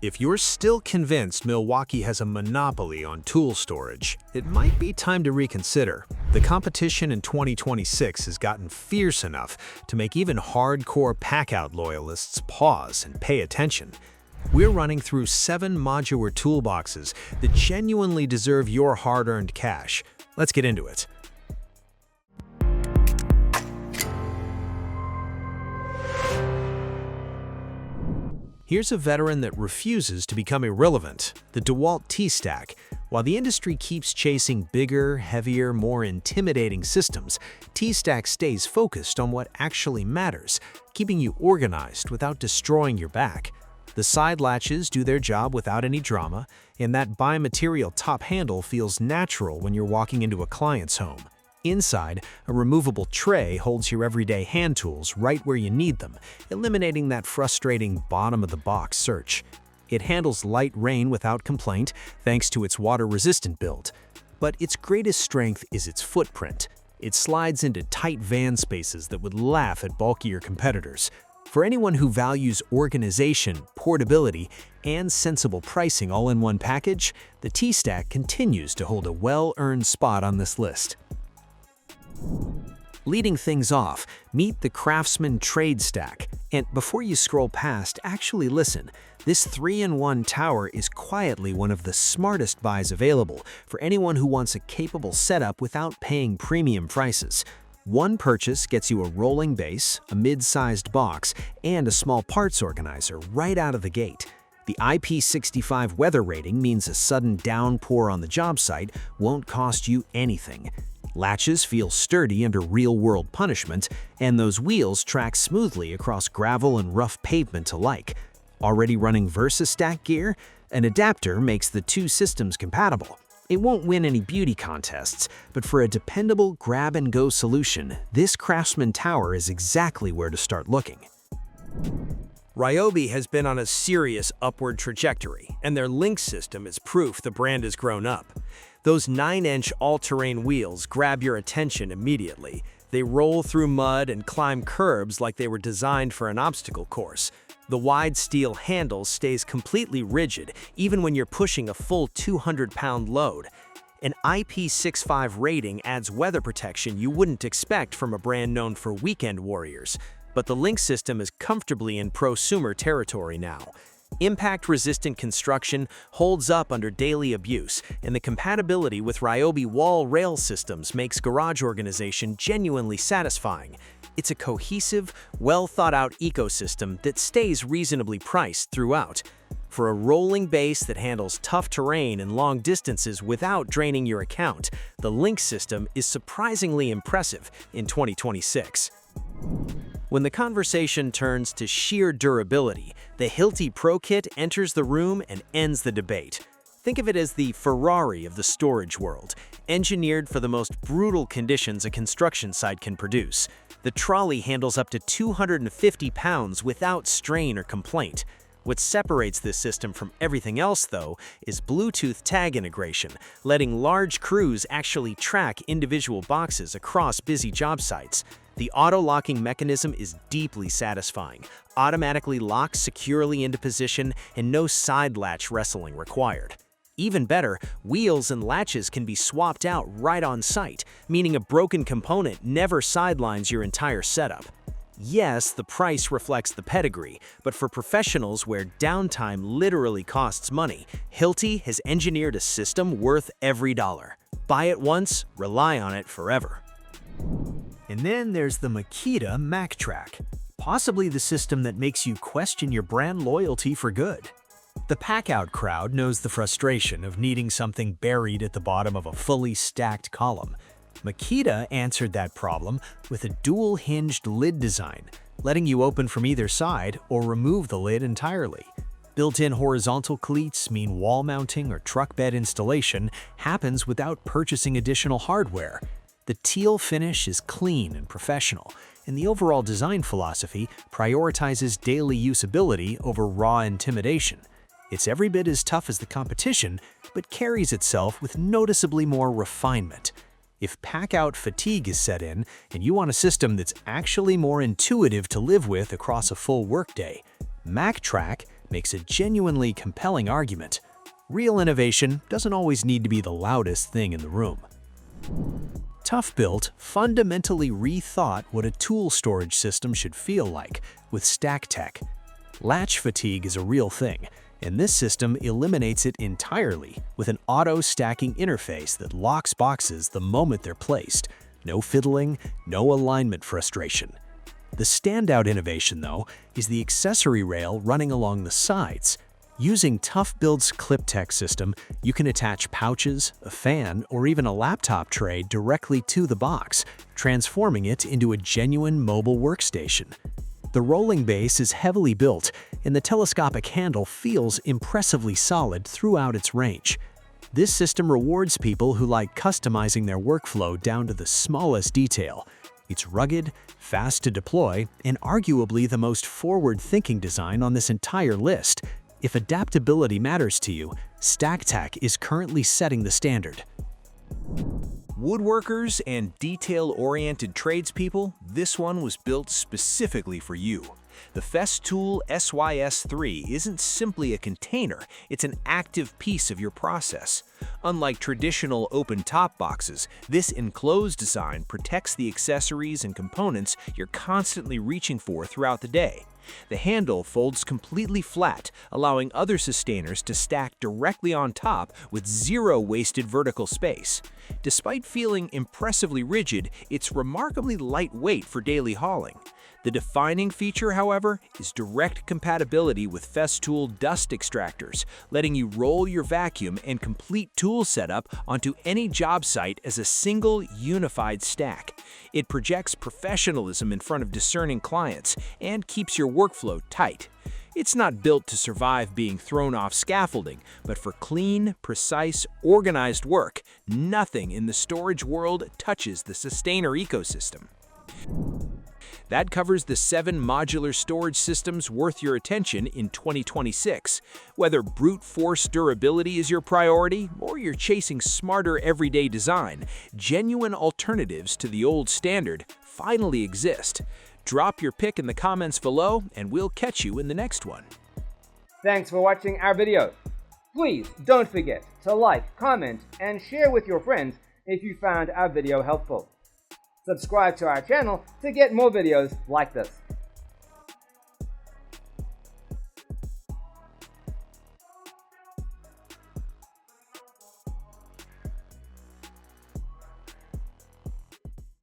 If you're still convinced Milwaukee has a monopoly on tool storage, it might be time to reconsider. The competition in 2026 has gotten fierce enough to make even hardcore Packout loyalists pause and pay attention. We're running through 7 modular toolboxes that genuinely deserve your hard-earned cash. Let's get into it. Here's a veteran that refuses to become irrelevant, the DEWALT TSTAK. While the industry keeps chasing bigger, heavier, more intimidating systems, TSTAK stays focused on what actually matters, keeping you organized without destroying your back. The side latches do their job without any drama, and that bi-material top handle feels natural when you're walking into a client's home. Inside, a removable tray holds your everyday hand tools right where you need them, eliminating that frustrating bottom-of-the-box search. It handles light rain without complaint thanks to its water-resistant build. But its greatest strength is its footprint. It slides into tight van spaces that would laugh at bulkier competitors. For anyone who values organization, portability, and sensible pricing all in one package, the TSTAK continues to hold a well-earned spot on this list. Leading things off, meet the Craftsman TradeStack. And before you scroll past, actually listen. This 3-in-1 tower is quietly one of the smartest buys available for anyone who wants a capable setup without paying premium prices. One purchase gets you a rolling base, a mid-sized box, and a small parts organizer right out of the gate. The IP65 weather rating means a sudden downpour on the job site won't cost you anything. Latches feel sturdy under real-world punishment, and those wheels track smoothly across gravel and rough pavement alike. Already running VersaStack gear? An adapter makes the two systems compatible. It won't win any beauty contests, but for a dependable grab-and-go solution, this Craftsman tower is exactly where to start looking. Ryobi has been on a serious upward trajectory, and their Link system is proof the brand has grown up. Those 9-inch all-terrain wheels grab your attention immediately. They roll through mud and climb curbs like they were designed for an obstacle course. The wide steel handle stays completely rigid even when you're pushing a full 200-pound load. An IP65 rating adds weather protection you wouldn't expect from a brand known for weekend warriors. But the Link system is comfortably in prosumer territory now. Impact-resistant construction holds up under daily abuse, and the compatibility with Ryobi wall rail systems makes garage organization genuinely satisfying. It's a cohesive, well-thought-out ecosystem that stays reasonably priced throughout. For a rolling base that handles tough terrain and long distances without draining your account, the Link system is surprisingly impressive in 2026. When the conversation turns to sheer durability, the Hilti ProKit enters the room and ends the debate. Think of it as the Ferrari of the storage world, engineered for the most brutal conditions a construction site can produce. The trolley handles up to 250 pounds without strain or complaint. What separates this system from everything else, though, is Bluetooth tag integration, letting large crews actually track individual boxes across busy job sites. The auto-locking mechanism is deeply satisfying, automatically locks securely into position, and no side latch wrestling required. Even better, wheels and latches can be swapped out right on site, meaning a broken component never sidelines your entire setup. Yes, the price reflects the pedigree, but for professionals where downtime literally costs money, Hilti has engineered a system worth every dollar. Buy it once, rely on it forever. And then there's the Makita MAKTRAK, possibly the system that makes you question your brand loyalty for good. The Packout crowd knows the frustration of needing something buried at the bottom of a fully stacked column. Makita answered that problem with a dual-hinged lid design, letting you open from either side or remove the lid entirely. Built-in horizontal cleats mean wall mounting or truck bed installation happens without purchasing additional hardware. The teal finish is clean and professional, and the overall design philosophy prioritizes daily usability over raw intimidation. It's every bit as tough as the competition, but carries itself with noticeably more refinement. If Packout fatigue is set in, and you want a system that's actually more intuitive to live with across a full workday, MAKTRAK makes a genuinely compelling argument. Real innovation doesn't always need to be the loudest thing in the room. ToughBuilt fundamentally rethought what a tool storage system should feel like with StackTech. Latch fatigue is a real thing, and this system eliminates it entirely with an auto-stacking interface that locks boxes the moment they're placed. No fiddling, no alignment frustration. The standout innovation, though, is the accessory rail running along the sides. Using ToughBuilt's ClipTech system, you can attach pouches, a fan, or even a laptop tray directly to the box, transforming it into a genuine mobile workstation. The rolling base is heavily built, and the telescopic handle feels impressively solid throughout its range. This system rewards people who like customizing their workflow down to the smallest detail. It's rugged, fast to deploy, and arguably the most forward-thinking design on this entire list. If adaptability matters to you, StackTech is currently setting the standard. Woodworkers and detail-oriented tradespeople, this one was built specifically for you. The Festool SYS3 isn't simply a container, it's an active piece of your process. Unlike traditional open top boxes, this enclosed design protects the accessories and components you're constantly reaching for throughout the day. The handle folds completely flat, allowing other sustainers to stack directly on top with zero wasted vertical space. Despite feeling impressively rigid, it's remarkably lightweight for daily hauling. The defining feature, however, is direct compatibility with Festool dust extractors, letting you roll your vacuum and complete tool setup onto any job site as a single, unified stack. It projects professionalism in front of discerning clients and keeps your workflow tight. It's not built to survive being thrown off scaffolding, but for clean, precise, organized work. Nothing in the storage world touches the Systainer ecosystem. That covers the 7 modular storage systems worth your attention in 2026. Whether brute force durability is your priority or you're chasing smarter everyday design, genuine alternatives to the old standard finally exist. Drop your pick in the comments below and we'll catch you in the next one. Thanks for watching our video. Please don't forget to like, comment, and share with your friends if you found our video helpful. Subscribe to our channel to get more videos like this.